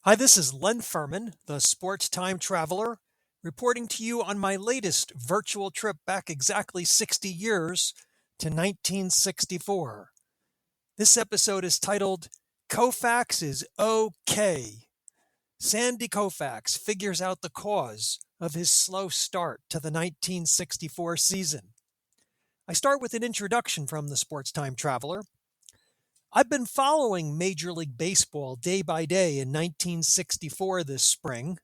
Hi, this is Len Furman, the sports time traveler, reporting to you on my latest virtual trip back exactly 60 years to 1964. This episode is titled Koufax is OK. Sandy Koufax figures out the cause of his slow start to the 1964 season. I start with an introduction from the sports time traveler. I've been following Major League Baseball day by day in 1964 this spring.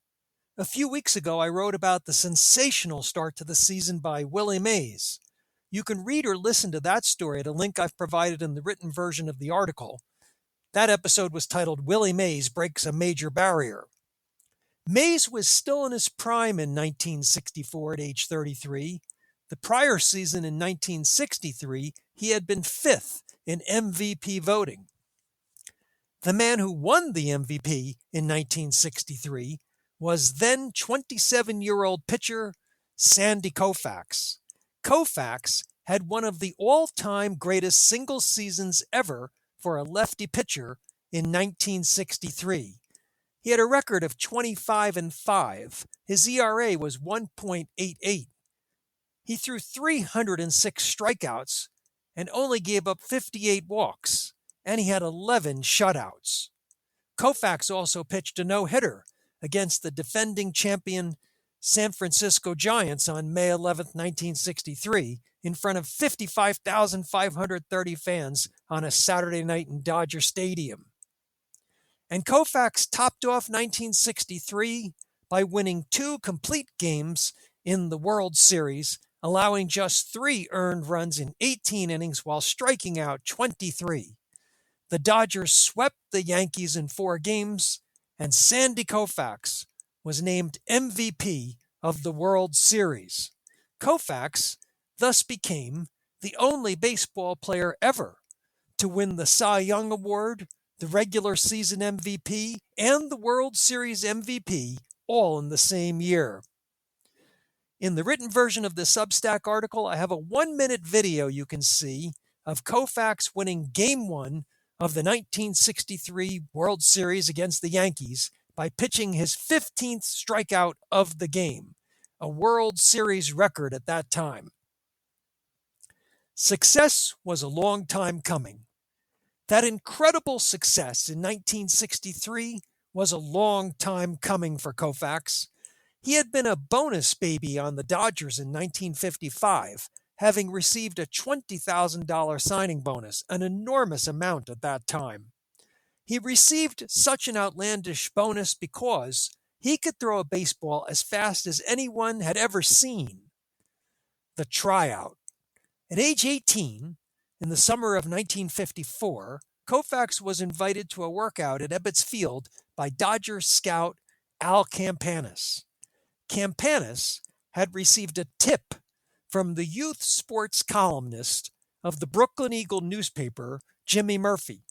A few weeks ago, I wrote about the sensational start to the season by Willie Mays. You can read or listen to that story at a link I've provided in the written version of the article. That episode was titled Willie Mays Breaks a Major Barrier. Mays was still in his prime in 1964 at age 33. The prior season in 1963, he had been fifth in MVP voting. The man who won the MVP in 1963 was then 27-year-old pitcher Sandy Koufax. Koufax had one of the all-time greatest single seasons ever for a lefty pitcher in 1963. He had a record of 25-5. His ERA was 1.88. He threw 306 strikeouts and only gave up 58 walks, and he had 11 shutouts. Koufax also pitched a no-hitter against the defending champion San Francisco Giants on May 11, 1963, in front of 55,530 fans on a Saturday night in Dodger Stadium. And Koufax topped off 1963 by winning 2 complete games in the World Series, allowing just 3 earned runs in 18 innings while striking out 23. The Dodgers swept the Yankees in 4 games, and Sandy Koufax was named MVP of the World Series. Koufax thus became the only baseball player ever to win the Cy Young Award, the regular season MVP, and the World Series MVP all in the same year. In the written version of the Substack article, I have a 1-minute video you can see of Koufax winning Game 1 of the 1963 World Series against the Yankees by pitching his 15th strikeout of the game, a World Series record at that time. Success was a long time coming. That incredible success in 1963 was a long time coming for Koufax. He had been a bonus baby on the Dodgers in 1955, having received a $20,000 signing bonus, an enormous amount at that time. He received such an outlandish bonus because he could throw a baseball as fast as anyone had ever seen. The tryout. At age 18, in the summer of 1954, Koufax was invited to a workout at Ebbets Field by Dodger scout Al Campanis. Campanis had received a tip from the youth sports columnist of the Brooklyn Eagle newspaper, Jimmy Murphy.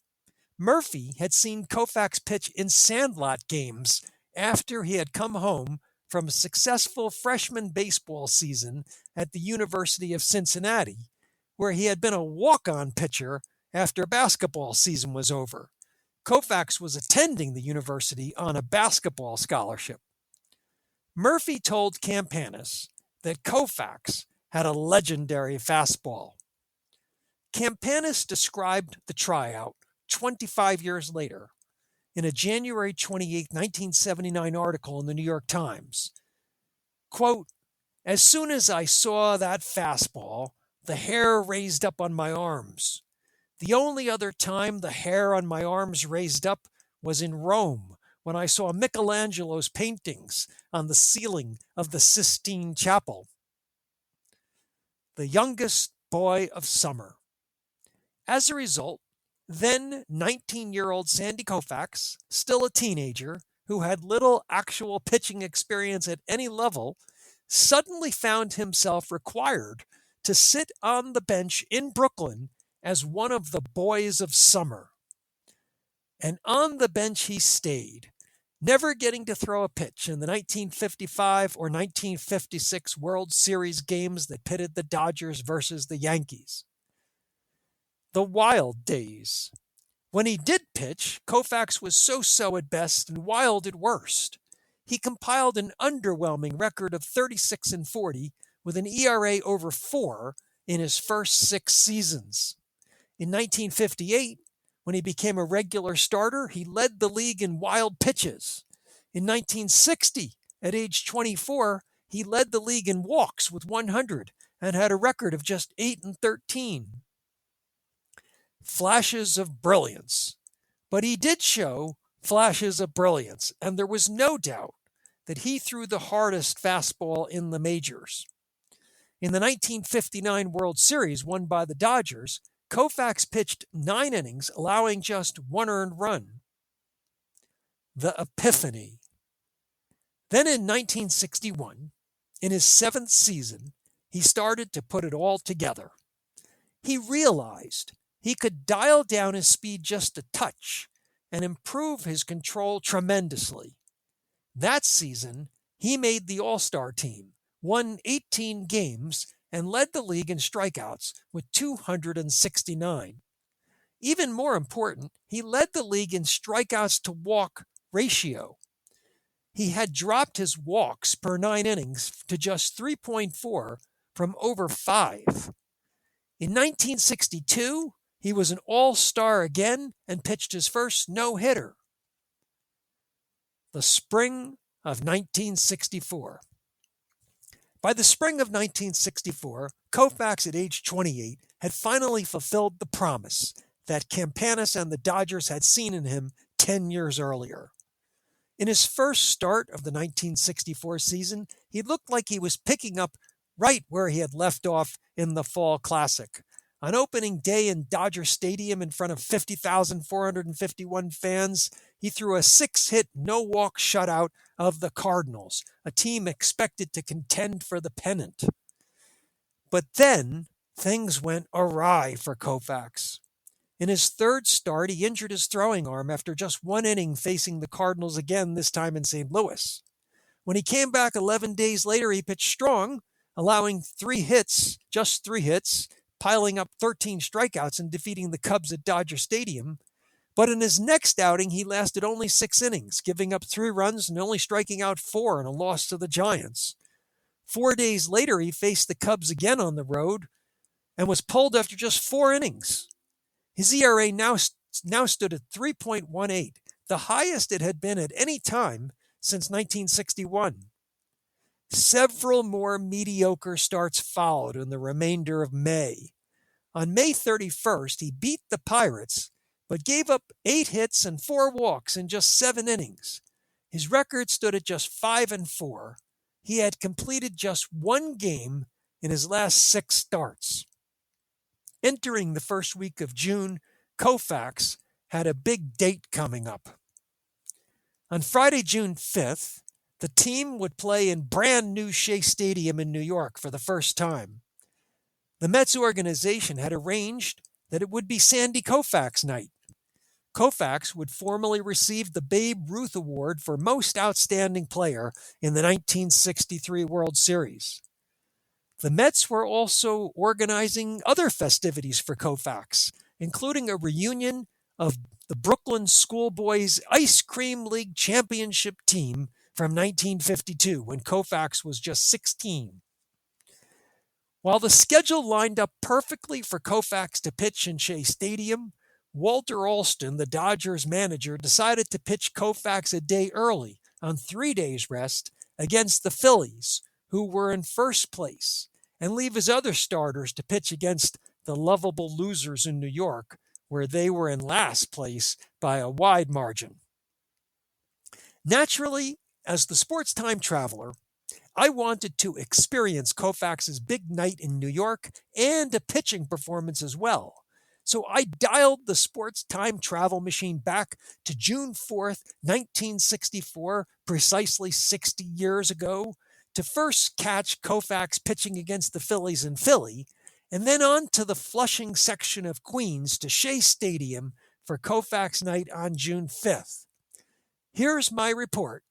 Murphy had seen Koufax pitch in sandlot games after he had come home from a successful freshman baseball season at the University of Cincinnati, where he had been a walk-on pitcher after basketball season was over. Koufax was attending the university on a basketball scholarship. Murphy told Campanis that Koufax had a legendary fastball. Campanis described the tryout 25 years later in a January 28, 1979 article in the New York Times. Quote, "As soon as I saw that fastball, the hair raised up on my arms. The only other time the hair on my arms raised up was in Rome, when I saw Michelangelo's paintings on the ceiling of the Sistine Chapel." The youngest boy of summer. As a result, then 19-year-old Sandy Koufax, still a teenager, who had little actual pitching experience at any level, suddenly found himself required to sit on the bench in Brooklyn as one of the boys of summer. And on the bench he stayed, never getting to throw a pitch in the 1955 or 1956 World Series games that pitted the Dodgers versus the Yankees. The wild days. When he did pitch, Koufax was so-so at best and wild at worst. He compiled an underwhelming record of 36-40 with an ERA over 4 in his first 6 seasons. In 1958, when he became a regular starter, he led the league in wild pitches. In 1960, at age 24, he led the league in walks with 100 and had a record of just 8-13. Flashes of brilliance. But he did show flashes of brilliance, and there was no doubt that he threw the hardest fastball in the majors. In the 1959 World Series won by the Dodgers, Koufax pitched 9 innings, allowing just 1 earned run. The epiphany. Then in 1961, in his 7th season, he started to put it all together. He realized he could dial down his speed just a touch and improve his control tremendously. That season, he made the All-Star team, won 18 games, and led the league in strikeouts with 269. Even more important, he led the league in strikeouts to walk ratio. He had dropped his walks per 9 innings to just 3.4 from over 5. In 1962, he was an all-star again and pitched his first no-hitter. The spring of 1964. By the spring of 1964, Koufax at age 28 had finally fulfilled the promise that Campanis and the Dodgers had seen in him 10 years earlier. In his first start of the 1964 season, he looked like he was picking up right where he had left off in the Fall Classic. On opening day in Dodger Stadium in front of 50,451 fans, he threw a 6-hit, no-walk shutout of the Cardinals, a team expected to contend for the pennant. But then, things went awry for Koufax. In his 3rd start, he injured his throwing arm after just 1 inning facing the Cardinals again, this time in St. Louis. When he came back 11 days later, he pitched strong, allowing 3 hits, just 3 hits, piling up 13 strikeouts and defeating the Cubs at Dodger Stadium. But in his next outing, he lasted only 6 innings, giving up 3 runs and only striking out 4 in a loss to the Giants. 4 days later, he faced the Cubs again on the road and was pulled after just 4 innings. His ERA now stood at 3.18, the highest it had been at any time since 1961. Several more mediocre starts followed in the remainder of May. On May 31st, he beat the Pirates, but gave up 8 hits and 4 walks in just 7 innings. His record stood at just 5-4. He had completed just 1 game in his last 6 starts. Entering the first week of June, Koufax had a big date coming up. On Friday, June 5th, the team would play in brand new Shea Stadium in New York for the first time. The Mets organization had arranged that it would be Sandy Koufax night. Koufax would formally receive the Babe Ruth Award for Most Outstanding Player in the 1963 World Series. The Mets were also organizing other festivities for Koufax, including a reunion of the Brooklyn Schoolboys Ice Cream League championship team from 1952, when Koufax was just 16. While the schedule lined up perfectly for Koufax to pitch in Shea Stadium, Walter Alston, the Dodgers manager, decided to pitch Koufax a day early, on 3 days' rest, against the Phillies, who were in first place, and leave his other starters to pitch against the lovable losers in New York, where they were in last place by a wide margin. Naturally, as the sports time traveler, I wanted to experience Koufax's big night in New York and a pitching performance as well. So I dialed the sports time travel machine back to June 4th, 1964, precisely 60 years ago, to first catch Koufax pitching against the Phillies in Philly, and then on to the Flushing section of Queens to Shea Stadium for Koufax night on June 5th. Here's my report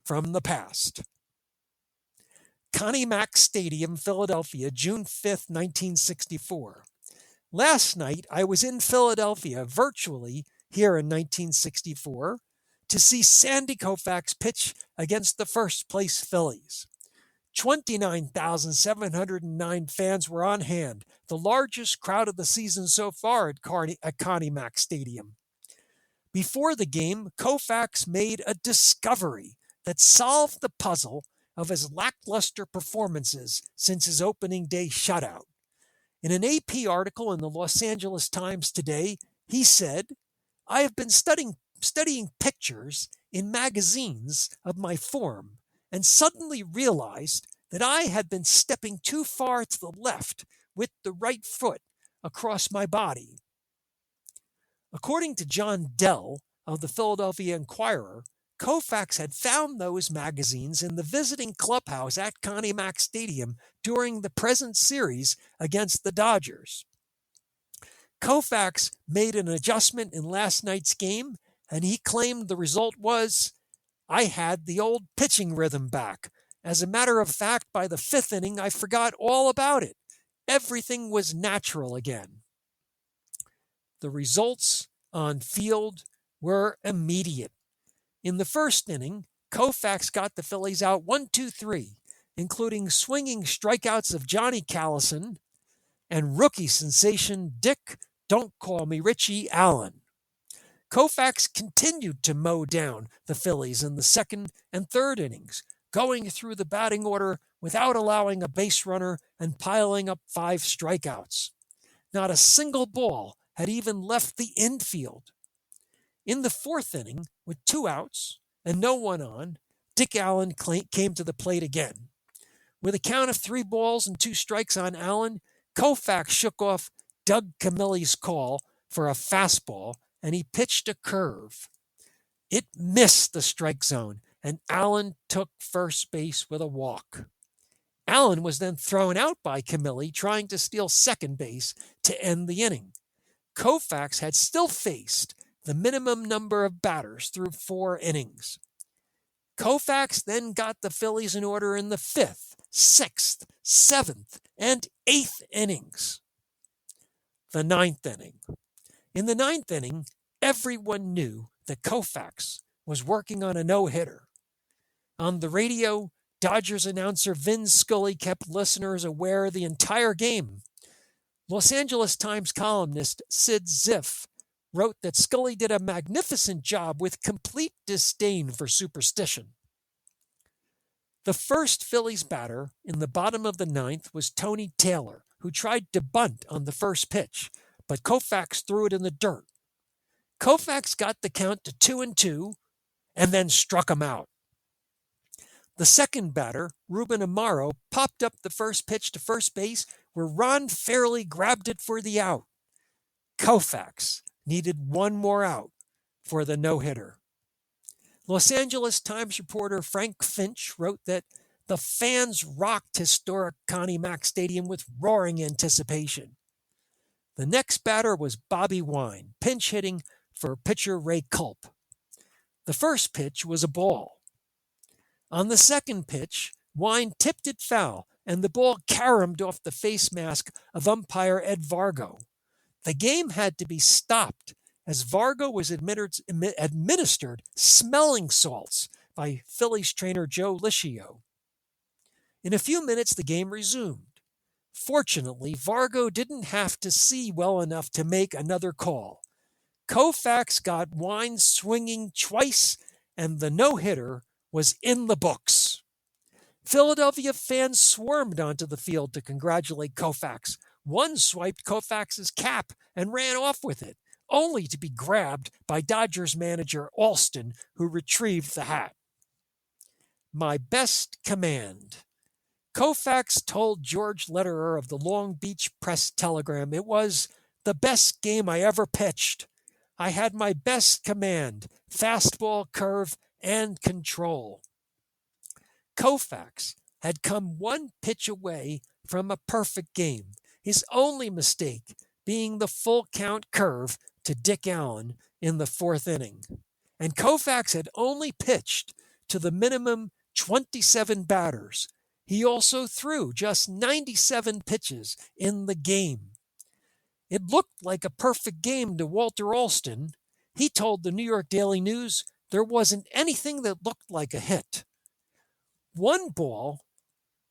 from the past. Connie Mack Stadium, Philadelphia, June 5th, 1964. Last night, I was in Philadelphia virtually here in 1964 to see Sandy Koufax pitch against the first place Phillies. 29,709 fans were on hand, the largest crowd of the season so far at Connie Mack Stadium. Before the game, Koufax made a discovery that solved the puzzle of his lackluster performances since his opening day shutout. In an AP article in the Los Angeles Times today, he said, "I have been studying pictures in magazines of my form and suddenly realized that I had been stepping too far to the left with the right foot across my body." According to John Dell of the Philadelphia Inquirer, Koufax had found those magazines in the visiting clubhouse at Connie Mack Stadium during the present series against the Dodgers. Koufax made an adjustment in last night's game, and he claimed the result was, "I had the old pitching rhythm back. As a matter of fact, by the fifth inning, I forgot all about it. Everything was natural again." The results on field were immediate. In the first inning, Koufax got the Phillies out 1-2-3, including swinging strikeouts of Johnny Callison and rookie sensation Dick "Don't Call Me Richie" Allen. Koufax continued to mow down the Phillies in the second and third innings, going through the batting order without allowing a base runner and piling up 5 strikeouts. Not a single ball had even left the infield. In the fourth inning, with 2 outs and no one on, Dick Allen came to the plate again. With a count of 3 balls and 2 strikes on Allen, Koufax shook off Doug Camilli's call for a fastball, and he pitched a curve. It missed the strike zone, and Allen took first base with a walk. Allen was then thrown out by Camilli, trying to steal second base to end the inning. Koufax had still faced the minimum number of batters through 4 innings. Koufax then got the Phillies in order in the 5th, 6th, 7th, and 8th innings. The 9th inning. In the 9th inning, everyone knew that Koufax was working on a no-hitter. On the radio, Dodgers announcer Vin Scully kept listeners aware the entire game. Los Angeles Times columnist Sid Ziff wrote that Scully did a magnificent job with complete disdain for superstition. The first Phillies batter in the bottom of the 9th was Tony Taylor, who tried to bunt on the first pitch, but Koufax threw it in the dirt. Koufax got the count to 2-2 and then struck him out. The second batter, Ruben Amaro, popped up the first pitch to first base, where Ron Fairley grabbed it for the out. Koufax needed one more out for the no-hitter. Los Angeles Times reporter Frank Finch wrote that the fans rocked historic Connie Mack Stadium with roaring anticipation. The next batter was Bobby Wine, pinch hitting for pitcher Ray Culp. The first pitch was a ball. On the second pitch, Wine tipped it foul, and the ball caromed off the face mask of umpire Ed Vargo. The game had to be stopped as Vargo was administered smelling salts by Phillies trainer Joe Licio. In a few minutes, the game resumed. Fortunately, Vargo didn't have to see well enough to make another call. Koufax got Wine swinging twice, and the no-hitter was in the books. Philadelphia fans swarmed onto the field to congratulate Koufax. One swiped Koufax's cap and ran off with it, only to be grabbed by Dodgers manager Alston, who retrieved the hat. "My best command." Koufax told George Lederer of the Long Beach Press-Telegram it was the best game I ever pitched. I had my best command, fastball, curve, and control. Koufax had come one pitch away from a perfect game, his only mistake being the full count curve to Dick Allen in the 4th inning. And Koufax had only pitched to the minimum 27 batters. He also threw just 97 pitches in the game. It looked like a perfect game to Walter Alston. He told the New York Daily News there wasn't anything that looked like a hit. One ball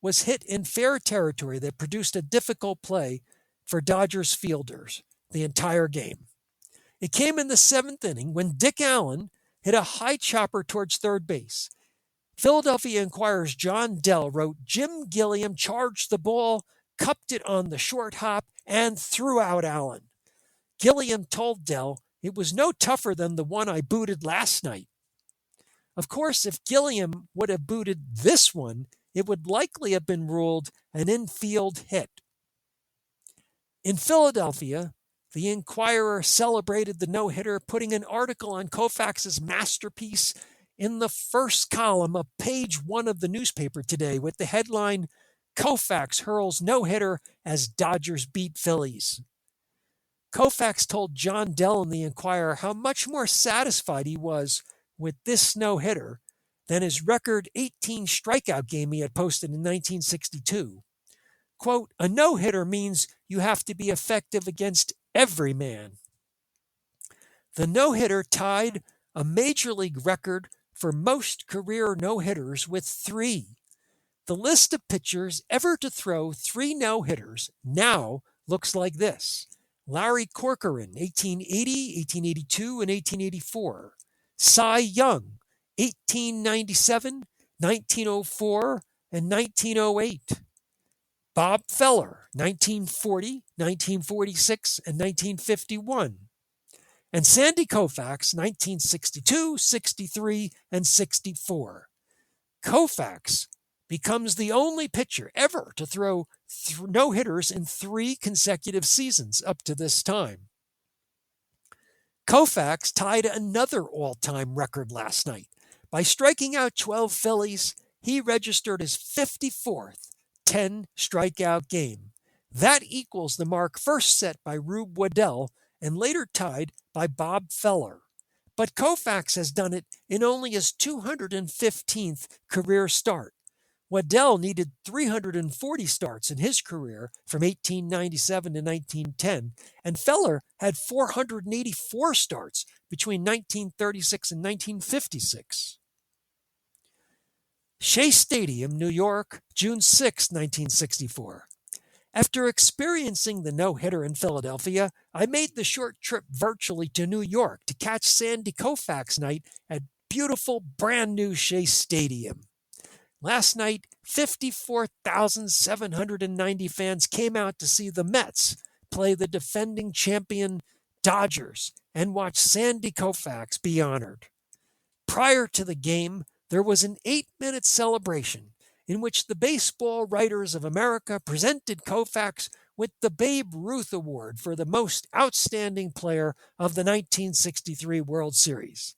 was hit in fair territory that produced a difficult play for Dodgers fielders the entire game. It came in the seventh inning when Dick Allen hit a high chopper towards third base. Philadelphia Inquirer's John Dell wrote, Jim Gilliam charged the ball, cupped it on the short hop, and threw out Allen. Gilliam told Dell, it was no tougher than the one I booted last night. Of course, if Gilliam would have booted this one, it would likely have been ruled an infield hit. In Philadelphia, the Inquirer celebrated the no-hitter, putting an article on Koufax's masterpiece in the first column of page 1 of the newspaper today with the headline, Koufax hurls no-hitter as Dodgers beat Phillies. Koufax told John Dell in the Inquirer how much more satisfied he was with this no-hitter than his record 18 strikeout game he had posted in 1962. Quote, a no-hitter means you have to be effective against every man. The no-hitter tied a major league record for most career no-hitters with 3. The list of pitchers ever to throw 3 no-hitters now looks like this. Larry Corcoran, 1880, 1882, and 1884. Cy Young, 1897, 1904, and 1908. Bob Feller, 1940, 1946, and 1951. And Sandy Koufax, 1962, 63, and 64. Koufax becomes the only pitcher ever to throw no-hitters in 3 consecutive seasons up to this time. Koufax tied another all-time record last night. By striking out 12 Phillies, he registered his 54th 10-strikeout game. That equals the mark first set by Rube Waddell and later tied by Bob Feller. But Koufax has done it in only his 215th career start. Waddell needed 340 starts in his career from 1897 to 1910, and Feller had 484 starts between 1936 and 1956. Shea Stadium, New York, June 6, 1964. After experiencing the no-hitter in Philadelphia, I made the short trip virtually to New York to catch Sandy Koufax night at beautiful brand new Shea Stadium. Last night, 54,790 fans came out to see the Mets play the defending champion Dodgers and watch Sandy Koufax be honored. Prior to the game, there was an 8-minute celebration in which the Baseball Writers of America presented Koufax with the Babe Ruth Award for the most outstanding player of the 1963 World Series.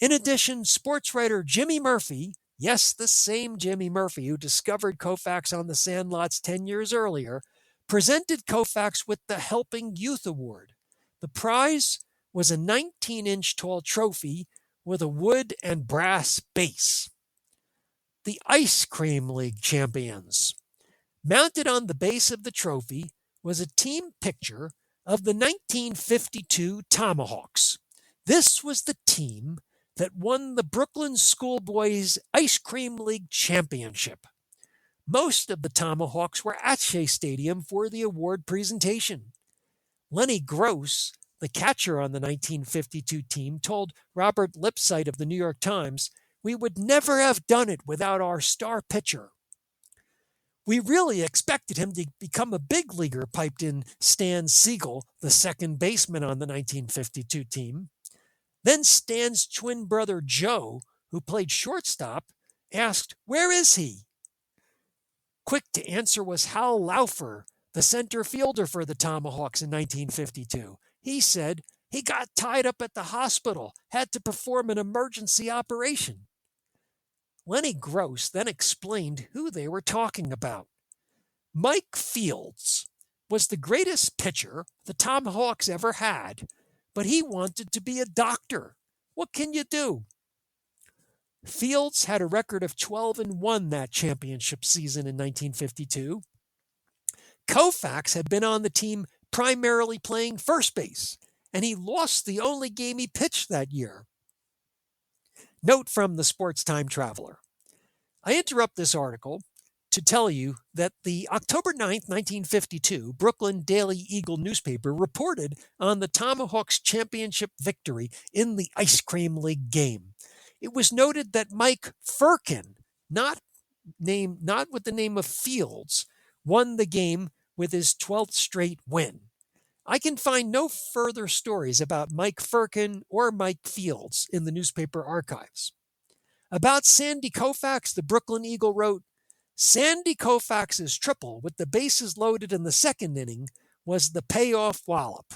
In addition, sports writer Jimmy Murphy, yes, the same Jimmy Murphy who discovered Koufax on the Sandlots 10 years earlier, presented Koufax with the Helping Youth Award. The prize was a 19-inch tall trophy with a wood and brass base. The Ice Cream League champions. Mounted on the base of the trophy was a team picture of the 1952 Tomahawks. This was the team that won the Brooklyn Schoolboys Ice Cream League championship. Most of the Tomahawks were at Shea Stadium for the award presentation. Lenny Gross, the catcher on the 1952 team, told Robert Lipsyte of the New York Times, "We would never have done it without our star pitcher." "We really expected him to become a big leaguer," piped in Stan Siegel, the second baseman on the 1952 team. Then Stan's twin brother Joe, who played shortstop, asked, "Where is he?" Quick to answer was Hal Laufer, the center fielder for the Tomahawks in 1952. He said he got tied up at the hospital, had to perform an emergency operation. Lenny Gross then explained who they were talking about. Mike Fields was the greatest pitcher the Tomahawks ever had, but he wanted to be a doctor. What can you do? Fields had a record of 12-1 that championship season in 1952. Koufax had been on the team primarily playing first base, and he lost the only game he pitched that year. Note from the Sports Time Traveler. I interrupt this article to tell you that the October 9th, 1952 Brooklyn Daily Eagle newspaper reported on the Tomahawks' championship victory in the Ice Cream League game. It was noted that Mike Firkin, not with the name of Fields, won the game with his 12th straight win. I can find no further stories about Mike Firkin or Mike Fields in the newspaper archives. About Sandy Koufax, the Brooklyn Eagle wrote, Sandy Koufax's triple with the bases loaded in the second inning was the payoff wallop.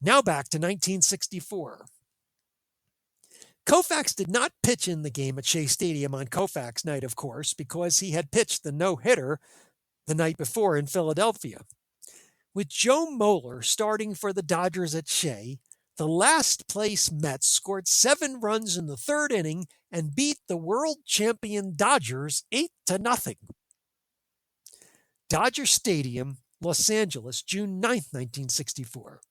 Now back to 1964. Koufax did not pitch in the game at Shea Stadium on Koufax night, of course, because he had pitched the no-hitter the night before in Philadelphia. With Joe Moeller starting for the Dodgers at Shea, the last-place Mets scored 7 runs in the third inning and beat the world champion Dodgers 8-0. Dodger Stadium, Los Angeles, June 9, 1964.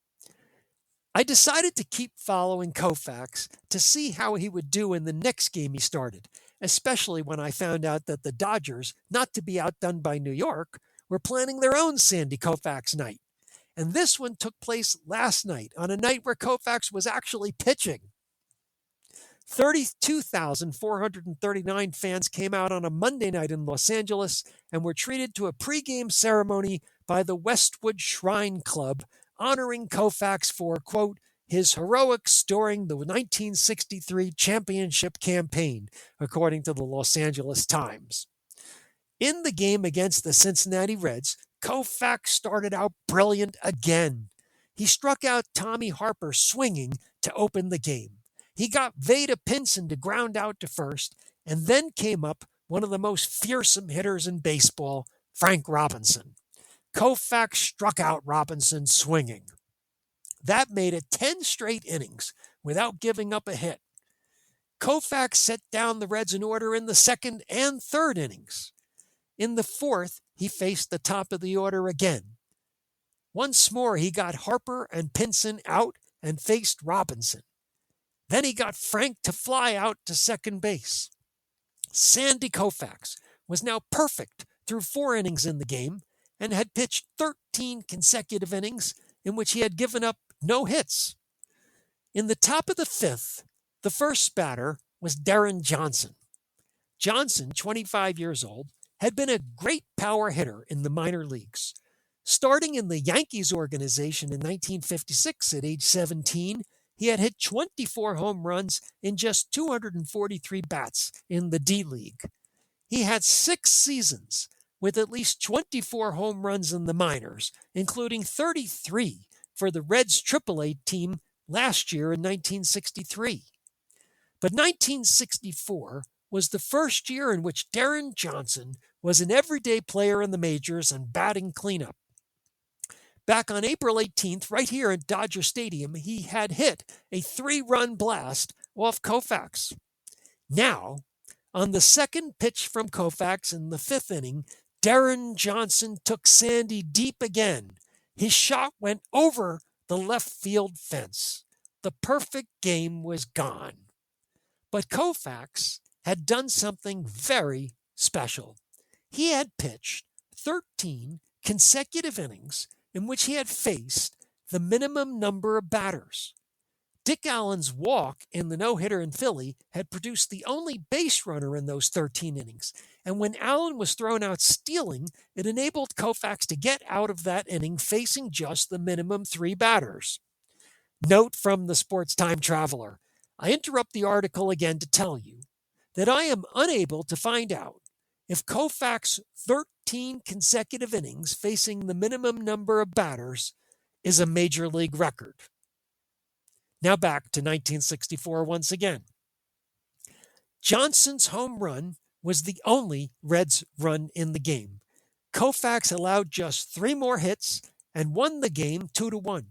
I decided to keep following Koufax to see how he would do in the next game he started, especially when I found out that the Dodgers, not to be outdone by New York, were planning their own Sandy Koufax night. And this one took place last night, on a night where Koufax was actually pitching. 32,439 fans came out on a Monday night in Los Angeles and were treated to a pregame ceremony by the Westwood Shrine Club, honoring Koufax for, quote, his heroics during the 1963 championship campaign, according to the Los Angeles Times. In the game against the Cincinnati Reds, Koufax started out brilliant again. He struck out Tommy Harper swinging to open the game. He got Vada Pinson to ground out to first, and then came up one of the most fearsome hitters in baseball, Frank Robinson. Koufax struck out Robinson swinging. That made it 10 straight innings without giving up a hit. Koufax set down the Reds in order in the second and third innings. In the fourth, he faced the top of the order again. Once more, he got Harper and Pinson out and faced Robinson. Then he got Frank to fly out to second base. Sandy Koufax was now perfect through 4 innings in the game and had pitched 13 consecutive innings in which he had given up no hits. In the top of the fifth, the first batter was Darren Johnson. Johnson, 25 years old, had been a great power hitter in the minor leagues. Starting in the Yankees organization in 1956 at age 17, he had hit 24 home runs in just 243 bats in the D-League. He had 6 seasons with at least 24 home runs in the minors, including 33 for the Reds AAA team last year in 1963. But 1964 was the first year in which Darren Johnson was an everyday player in the majors and batting cleanup. Back on April 18th, right here at Dodger Stadium, he had hit a 3-run blast off Koufax. Now, on the second pitch from Koufax in the 5th inning, Darren Johnson took Sandy deep again. His shot went over the left field fence. The perfect game was gone. But Koufax had done something very special. He had pitched 13 consecutive innings in which he had faced the minimum number of batters. Dick Allen's walk in the no-hitter in Philly had produced the only base runner in those 13 innings, and when Allen was thrown out stealing, it enabled Koufax to get out of that inning facing just the minimum 3 batters. Note from the Sports Time Traveler. I interrupt the article again to tell you that I am unable to find out if Koufax's 13 consecutive innings facing the minimum number of batters is a major league record. Now back to 1964 once again. Johnson's home run was the only Reds run in the game. Koufax allowed just 3 more hits and won the game 2-1.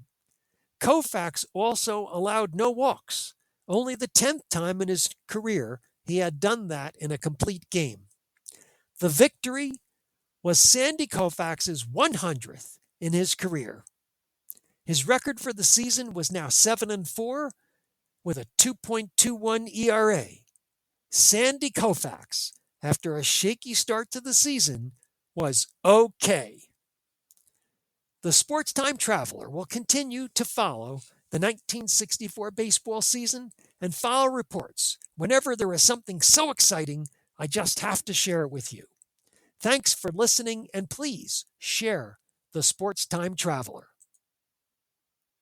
Koufax also allowed no walks, only the 10th time in his career he had done that in a complete game. The victory was Sandy Koufax's 100th in his career. His record for the season was now 7-4 with a 2.21 ERA. Sandy Koufax, after a shaky start to the season, was okay. The Sports Time Traveler will continue to follow the 1964 baseball season and file reports whenever there is something so exciting I just have to share it with you. Thanks for listening, and please share the Sports Time Traveler.